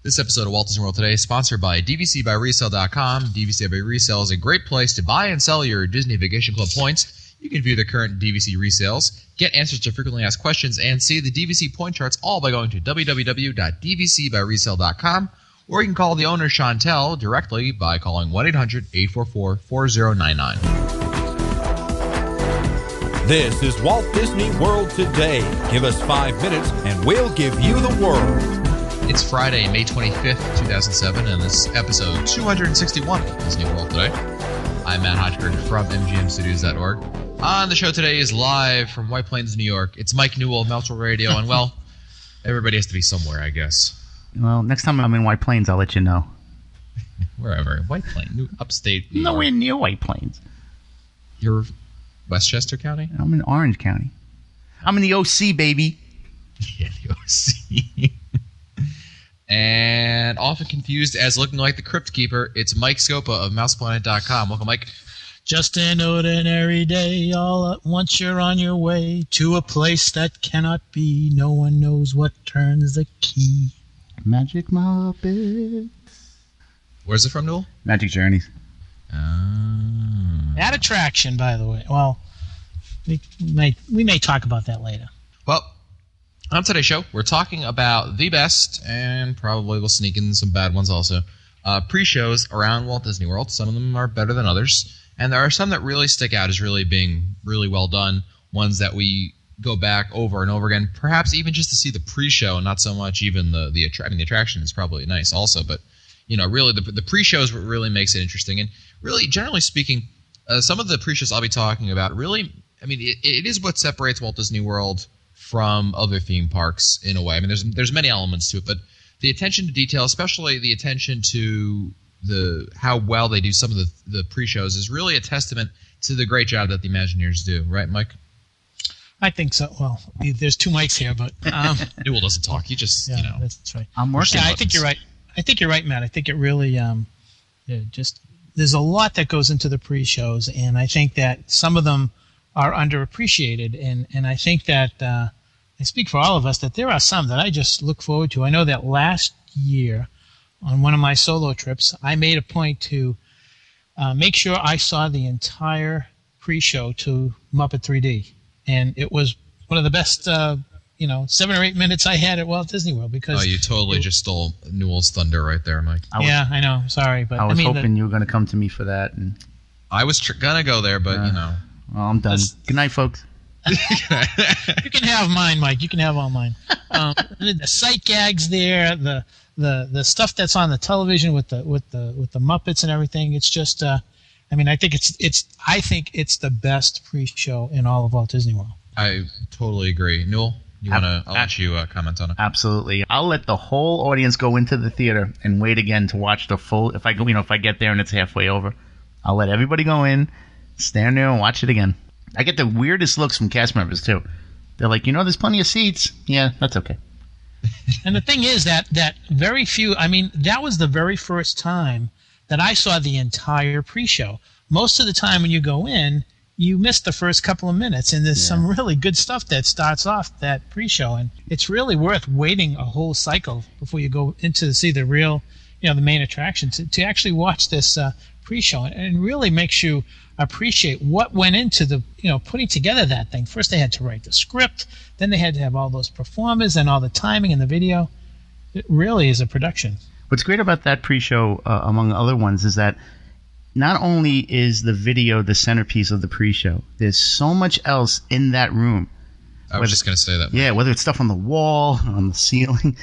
This episode of Walt Disney World Today is sponsored by DVCBuyResale.com. DVC by Resale is a great place to buy and sell your Disney Vacation Club points. You can view the current DVC resales, get answers to frequently asked questions, and see the DVC point charts all by going to www.dvcbuyresale.com, or you can call the owner, Chantel, directly by calling 1-800-844-4099. This is Walt Disney World Today. Give us 5 minutes and we'll give you the world. It's Friday, May 25th, 2007, and this is episode 261 of Disney World Today. I'm Matt Hodgberg from MGMstudios.org. On the show today is live from White Plains, New York. It's Mike Newell of Meltzer Radio, and, well, everybody has to be somewhere, I guess. Well, next time I'm in White Plains, I'll let you know. Wherever. White Plains, upstate New York. Nowhere near White Plains. You're Westchester County? I'm in Orange County. I'm in the OC, baby. Yeah, the OC. And often confused as looking like the Crypt Keeper, it's Mike Scopa of MousePlanet.com. Welcome, Mike. Just an ordinary day, all at once you're on your way to a place that cannot be. No one knows what turns the key. Magic Muppets. Where's it from, Newell? Magic Journeys. That attraction, by the way. Well, we may talk about that later. Well, on today's show, we're talking about the best, and probably we'll sneak in some bad ones also, pre-shows around Walt Disney World. Some of them are better than others, and there are some that really stick out as really being really well done, ones that we go back over and over again, perhaps even just to see the pre-show, not so much even the attraction is probably nice also, but really the pre-show is what really makes it interesting. And really, generally speaking, some of the pre-shows I'll be talking about really, it is what separates Walt Disney World from other theme parks in a way. There's many elements to it, but the attention to detail, especially the attention to how well they do some of the pre-shows, is really a testament to the great job that the Imagineers do. Right, Mike? I think so. Well, there's two mics here, but Newell doesn't talk. He just, that's right. I'm working. Yeah, I think you're right. I think you're right, Matt. I think it really there's a lot that goes into the pre-shows, and I think that some of them are underappreciated, and I think that I speak for all of us that there are some that I just look forward to. I know that last year on one of my solo trips, I made a point to make sure I saw the entire pre-show to Muppet 3D, and it was one of the best 7 or 8 minutes I had at Walt Disney World because you totally just stole Newell's thunder right there, Mike. I know. Sorry, but I was hoping you were going to come to me for that, and I was gonna go there, but Well, I'm done. Good night, folks. You can have mine, Mike. You can have all mine. The sight gags there, the stuff that's on the television with the Muppets and everything. It's just, I think it's the best pre-show in all of Walt Disney World. I totally agree. Newell, I'll let you comment on it. Absolutely. I'll let the whole audience go into the theater and wait again to watch the full. If I get there and it's halfway over, I'll let everybody go in, stand there and watch it again. I get the weirdest looks from cast members, too. They're like, there's plenty of seats. Yeah, that's okay. And the thing is that very few, that was the very first time that I saw the entire pre-show. Most of the time when you go in, you miss the first couple of minutes, and there's some really good stuff that starts off that pre-show. And it's really worth waiting a whole cycle before you go into to see the real, the main attraction, to actually watch this pre-show. And it really makes you appreciate what went into the putting together that thing. First they had to write the script, then they had to have all those performers and all the timing and the video. It really is a production. What's great about that pre-show, among other ones, is that not only is the video the centerpiece of the pre-show, there's so much else in that room. I was just going to say that. Yeah, whether it's stuff on the wall, on the ceiling,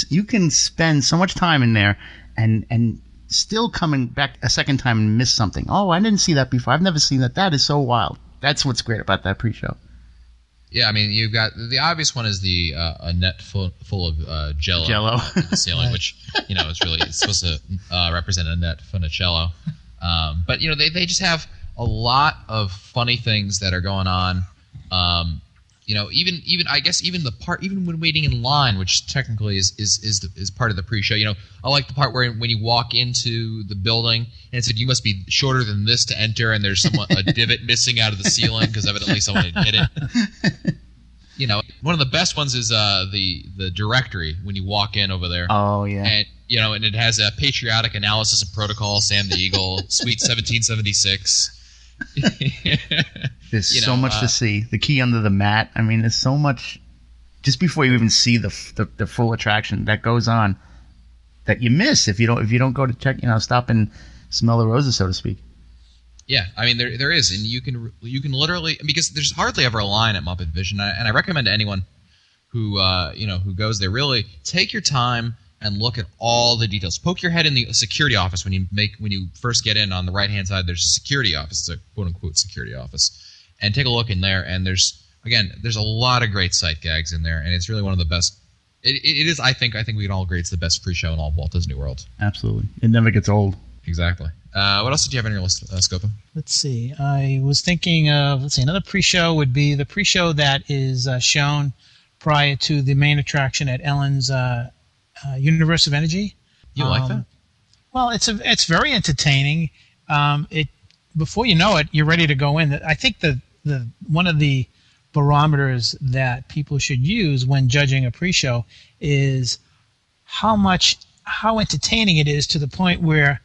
you can spend so much time in there and still coming back a second time and miss something. Oh, I didn't see that before. I've never seen that. That is so wild. That's what's great about that pre-show. Yeah, you've got the obvious one is the a net full of Jello in the ceiling, right. Which it's supposed to represent a net full of Jello. But they just have a lot of funny things that are going on. Even I guess even when waiting in line, which technically is part of the pre-show. I like the part where when you walk into the building and it said you must be shorter than this to enter, and there's a divot missing out of the ceiling because evidently someone had hit it. You know, one of the best ones is the directory when you walk in over there. Oh yeah. And and it has a patriotic analysis of protocol, Sam the Eagle, Suite 1776. There's so much to see. The key under the mat. I mean, there's so much. Just before you even see the full attraction that goes on, that you miss if you don't go to check. Stop and smell the roses, so to speak. Yeah, I mean there is, and you can literally, because there's hardly ever a line at Muppet Vision, and I recommend to anyone who who goes there, really take your time and look at all the details. Poke your head in the security office when you first get in. On the right hand side, there's a security office, it's a quote unquote security office, and take a look in there. And there's a lot of great sight gags in there, and it's really one of the best. It is. I think we can all agree it's the best pre-show in all of Walt Disney World. Absolutely, it never gets old. Exactly. What else did you have on your list, Scopa? Let's see. I was thinking of, another pre-show would be the pre-show that is shown prior to the main attraction at Ellen's Universe of Energy. You like that? Well, it's very entertaining. Before you know it, you're ready to go in. I think the one of the barometers that people should use when judging a pre-show is how entertaining it is, to the point where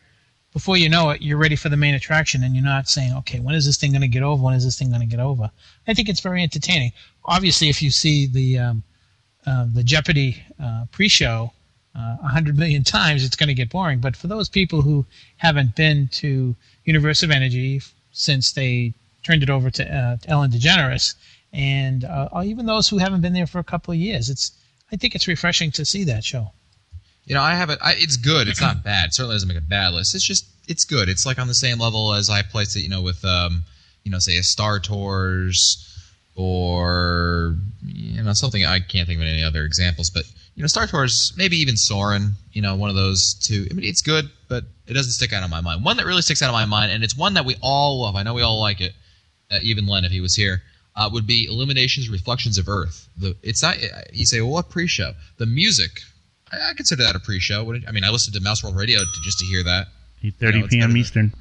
before you know it, you're ready for the main attraction, and you're not saying, okay, when is this thing going to get over? When is this thing going to get over? I think it's very entertaining. Obviously, if you see the Jeopardy pre-show 100 million times, it's going to get boring. But for those people who haven't been to Universe of Energy since they turned it over to Ellen DeGeneres, and even those who haven't been there for a couple of years, I think it's refreshing to see that show. I have it. It's good. It's not bad. It certainly doesn't make a bad list. It's good. It's like on the same level as I placed it, with, say a Star Tours or, something. I can't think of any other examples, but, Star Tours, maybe even Soarin', one of those two. I mean, it's good, but it doesn't stick out of my mind. One that really sticks out of my mind, and it's one that we all love. I know we all like it, even Len, if he was here, would be Illuminations Reflections of Earth. It's not. You say, well, what pre-show? The music. I consider that a pre-show. I mean, I listened to Mouse World Radio just to hear that. 8:30 p.m. Eastern.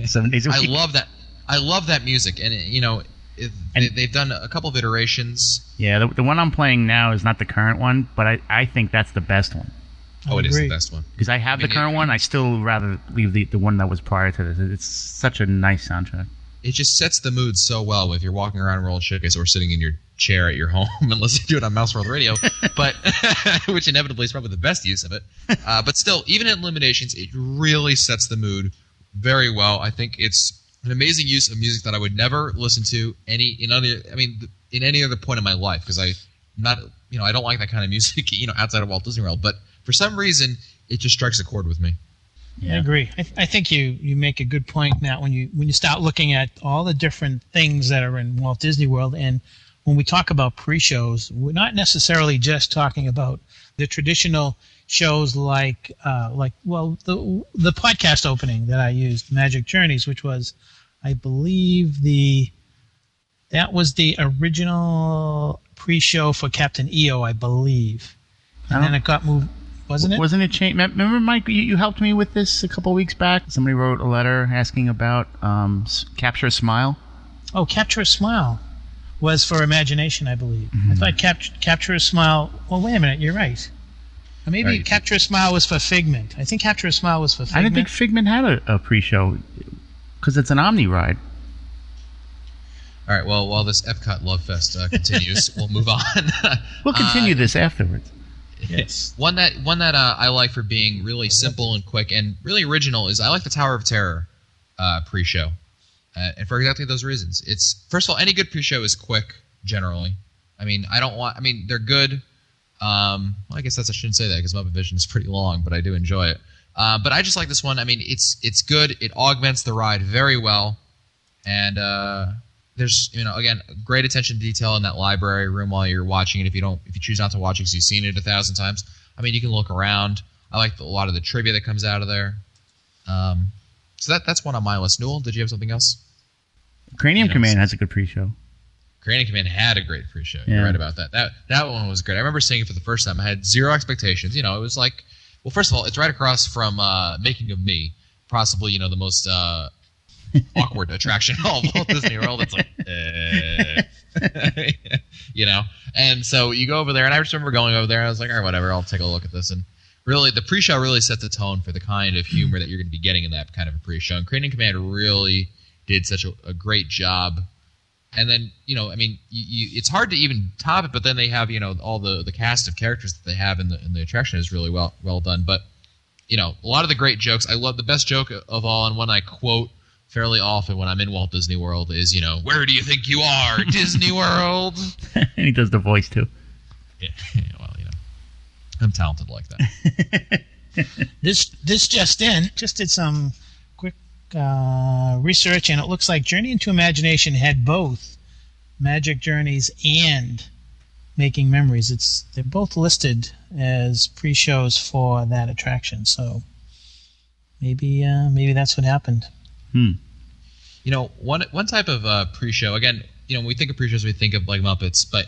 7 days a week. I love that. I love that music, and they've done a couple of iterations. Yeah, the one I'm playing now is not the current one, but I think that's the best one. Oh, it is the best one. Because I have the current one, I still rather leave the one that was prior to this. It's such a nice soundtrack. It just sets the mood so well if you're walking around World Showcase or sitting in your chair at your home and listening to it on Mouse World Radio, but which inevitably is probably the best use of it. But still, even in Illuminations, it really sets the mood very well. I think it's an amazing use of music that I would never listen to in any other point in my life, because I don't like that kind of music outside of Walt Disney World. But for some reason, it just strikes a chord with me. Yeah. I agree. I think you make a good point, Matt, when you start looking at all the different things that are in Walt Disney World. And when we talk about pre-shows, we're not necessarily just talking about the traditional shows like the podcast opening that I used, Magic Journeys, which was, I believe, that was the original pre-show for Captain EO, I believe. And then it got moved. Wasn't it? Wasn't it changed? Remember, Mike, you helped me with this a couple of weeks back. Somebody wrote a letter asking about Capture a Smile. Oh, Capture a Smile was for Imagination, I believe. Mm-hmm. I thought Capture a Smile... Well, wait a minute, you're right. Or maybe right. Capture a Smile was for Figment. I think Capture a Smile was for Figment. I didn't think Figment had a pre-show, because it's an Omni ride. All right, well, while this Epcot Love Fest continues, we'll move on. We'll continue this afterwards. Yes. One that I like for being really simple and quick and really original is I like the Tower of Terror pre-show, and for exactly those reasons. It's, first of all, any good pre-show is quick generally. I mean, they're good. Well, I guess I shouldn't say that because Muppet Vision is pretty long, but I do enjoy it. But I just like this one. I mean, it's good. It augments the ride very well, and there's, again, great attention to detail in that library room while you're watching it. If you choose not to watch it because you've seen it 1,000 times, I mean, you can look around. I like a lot of the trivia that comes out of there. So that's one on my list. Newell, did you have something else? Cranium Command has a good pre-show. Cranium Command had a great pre-show. Yeah. You're right about that. That one was great. I remember seeing it for the first time. I had zero expectations. It was like, well, first of all, it's right across from Making of Me, possibly the most awkward attraction in all of Walt Disney World. It's like, you know. And so you go over there, and I just remember going over there. And I was like, all right, whatever, I'll take a look at this. And really, the pre-show really set the tone for the kind of humor that you're going to be getting in that kind of a pre-show. And Crane and Command really did such a great job. And then, you know, I mean, it's hard to even top it, but then they have, you know, all the cast of characters that they have in the attraction is really well done. But, you know, a lot of the great jokes. I love the best joke of all, and one I quote fairly often when I'm in Walt Disney World is, you know, where do you think you are, Disney World? And he does the voice too. Yeah, well, you know, I'm talented like that. This just did some quick research, and it looks like Journey into Imagination had both Magic Journeys and Making Memories. They're both listed as pre-shows for that attraction, so maybe that's what happened. You know, one type of pre-show, again, you know, when we think of pre-shows, we think of like Muppets, but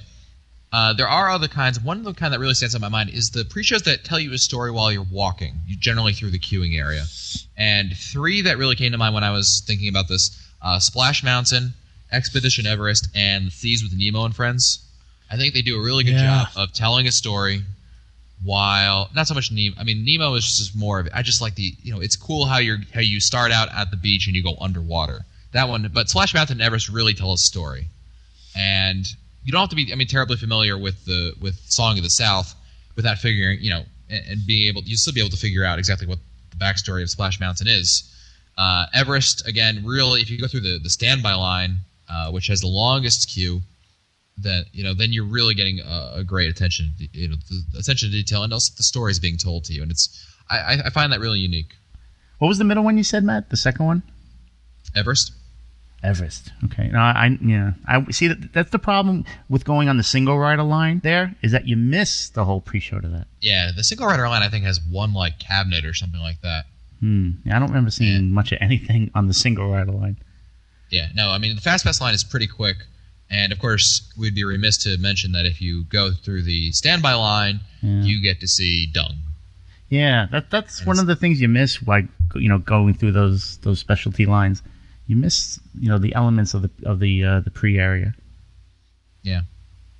there are other kinds. One of the kind that really stands out in my mind is the pre-shows that tell you a story while you're walking, generally through the queuing area. And three that really came to mind when I was thinking about this: Splash Mountain, Expedition Everest, and Seas with Nemo and Friends. I think they do a really good job of telling a story while not so much Nemo. I mean, Nemo is just more of it. I just like it's cool how you start out at the beach and you go underwater. That one, but Splash Mountain and Everest really tell a story, and you don't have to be, terribly familiar with Song of the South without figuring, and being able, you still be able to figure out exactly what the backstory of Splash Mountain is. Everest, again, really, if you go through the standby line, which has the longest queue, then you're really getting a great attention to detail, and also the stories being told to you, and I find that really unique. What was the middle one you said, Matt? The second one? Everest. Okay. No, I see that's the problem with going on the single rider line. There is that you miss the whole pre-show to that. Yeah, the single rider line I think has one like cabinet or something like that. Yeah, I don't remember seeing much of anything on the single rider line. Yeah, no, I mean the Fast Pass line is pretty quick, and of course we'd be remiss to mention that if you go through the standby line, you get to see Dung. Yeah, that's one of the things you miss by going through those specialty lines. You miss, the elements of the pre area. Yeah,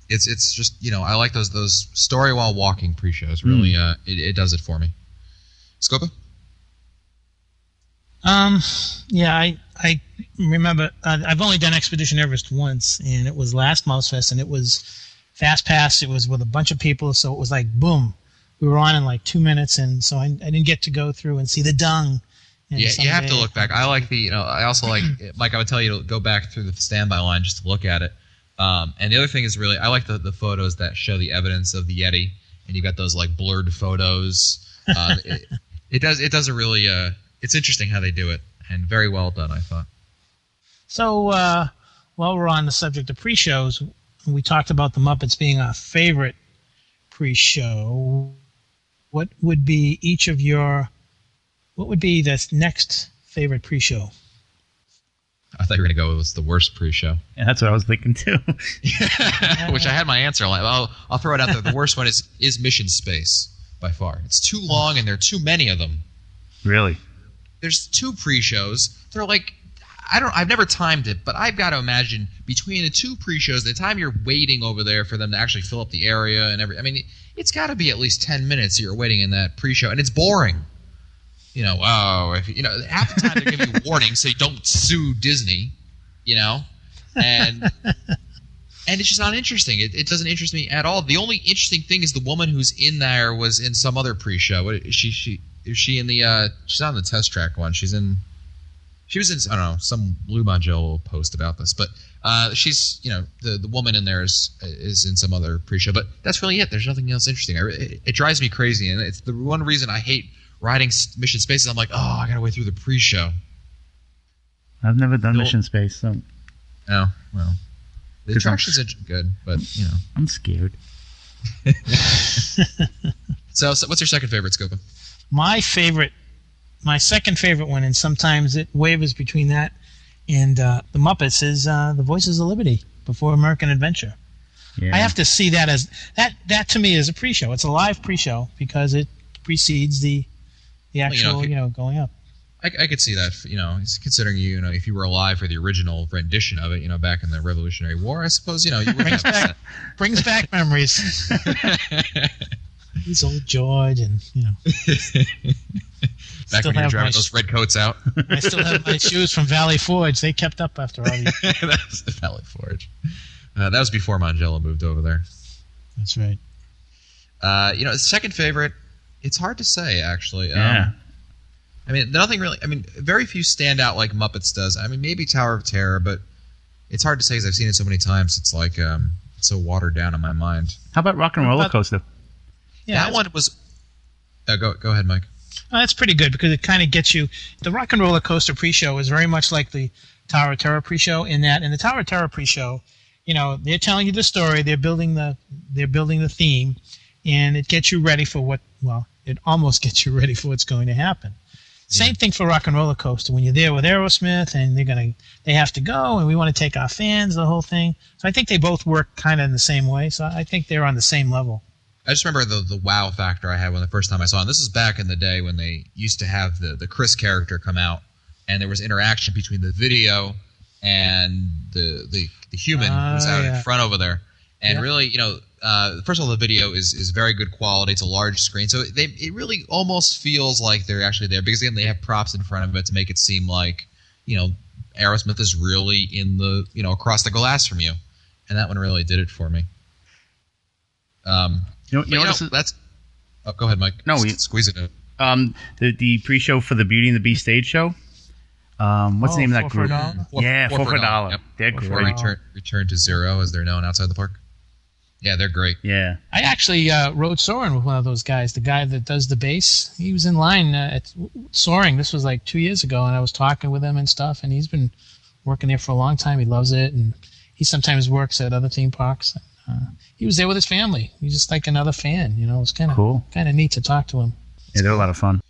it's just I like those story while walking pre-shows. Really, it does it for me. Scopa? Yeah, I remember. I've only done Expedition Everest once, and it was last Mousefest, and it was Fast Pass. It was with a bunch of people, so it was like boom, we were on in like 2 minutes, and so I didn't get to go through and see the Dung. Yeah, you have to look back. I like I also like, Mike, I would tell you to go back through the standby line just to look at it. And the other thing is really, I like the photos that show the evidence of the Yeti, and you got those like blurred photos. It does a really, it's interesting how they do it, and very well done, I thought. So while we're on the subject of pre-shows, we talked about the Muppets being our favorite pre-show. What would be the next favorite pre-show? I thought you were going to go with the worst pre-show. Yeah, that's what I was thinking too. Which I had my answer. I'll throw it out there. The worst one is Mission Space by far. It's too long and there are too many of them. Really? There's 2 pre-shows. They're like, I've never timed it, but I've got to imagine between the 2 pre-shows, the time you're waiting over there for them to actually fill up the area and it's got to be at least 10 minutes that you're waiting in that pre-show, and it's boring. Half the time they're giving you warnings so you don't sue Disney, and it's just not interesting. It doesn't interest me at all. The only interesting thing is the woman who's in there was in some other pre-show. What is she in the? She's not in the test track one. She was in. I don't know, some Lou Mangiello post about this, but she's the woman in there is in some other pre-show. But that's really it. There's nothing else interesting. It drives me crazy, and it's the one reason I hate riding Mission Space. I'm like, I gotta wait through the pre-show. I've never done Mission Space, so. Oh well, the attractions are good, but I'm scared. So what's your second favorite, Scopa? My second favorite one, and sometimes it wavers between that and the Muppets, is the Voices of Liberty before American Adventure. Yeah. I have to see that as that to me is a pre-show. It's a live pre-show because it precedes the actual, going up. I could see that. Considering if you were alive for the original rendition of it, back in the Revolutionary War, I suppose you would have brings back memories. He's old George, and back when you were driving those red coats out. I still have my shoes from Valley Forge. They kept up after all these. That was the Valley Forge. That was before Mangello moved over there. That's right. Second favorite. It's hard to say, actually. Yeah. I mean, nothing really. I mean, very few stand out like Muppets does. I mean, maybe Tower of Terror, but it's hard to say because I've seen it so many times. It's like it's so watered down in my mind. How about Rock and Roller Coaster? Yeah, that one was. Go ahead, Mike. That's pretty good because it kind of gets you. The Rock and Roller Coaster pre-show is very much like the Tower of Terror pre-show in that in the Tower of Terror pre-show, they're telling you the story, they're building the theme, and it gets you ready for it almost gets you ready for what's going to happen. Same thing for Rock and Roller Coaster. When you're there with Aerosmith and they have to go and we want to take our fans, the whole thing. So I think they both work kind of in the same way. So I think they're on the same level. I just remember the wow factor I had when the first time I saw it. And this is back in the day when they used to have the Chris character come out and there was interaction between the video and the human who's out in front over there. And really, first of all, the video is very good quality. It's a large screen, so it really almost feels like they're actually there because again, they have props in front of it to make it seem like Aerosmith is really in the across the glass from you, and that one really did it for me. That's. Oh, go ahead, Mike. No, squeeze it in. The pre-show for the Beauty and the Beast stage show. What's the name of that group? $4. Yeah, $4 for $1. Yep. They're great. Return to Zero, as they're known outside the park. Yeah, they're great. Yeah. I actually rode Soaring with one of those guys, the guy that does the bass. He was in line at Soaring. This was like 2 years ago, and I was talking with him and stuff, and he's been working there for a long time. He loves it, and he sometimes works at other theme parks. He was there with his family. He's just like another fan. It was kind of cool. Kind of neat to talk to him. Yeah, they're a lot of fun.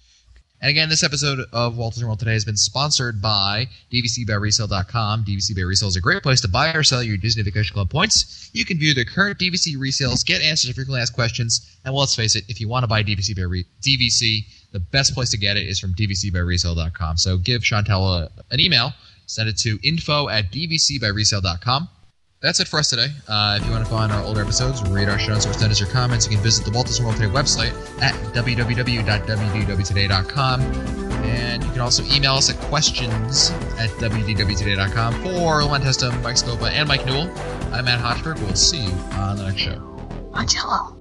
And again, this episode of Walt Disney World Today has been sponsored by DVCByResale.com. DVC by Resale is a great place to buy or sell your Disney Vacation Club points. You can view the current DVC resales, get answers to frequently asked questions, and let's face it, if you want to buy DVC, the best place to get it is from DVCByResale.com. So give Chantel an email, send it to info@DVCByResale.com. That's it for us today. If you want to find our older episodes, rate our show notes, or send us your comments, you can visit the Walt Disney World Today website at www.wdwtoday.com. And you can also email us at questions@wdwtoday.com. For Len Testa, Mike Scopa, and Mike Newell, I'm Matt Hochberg. We'll see you on the next show. Mangello.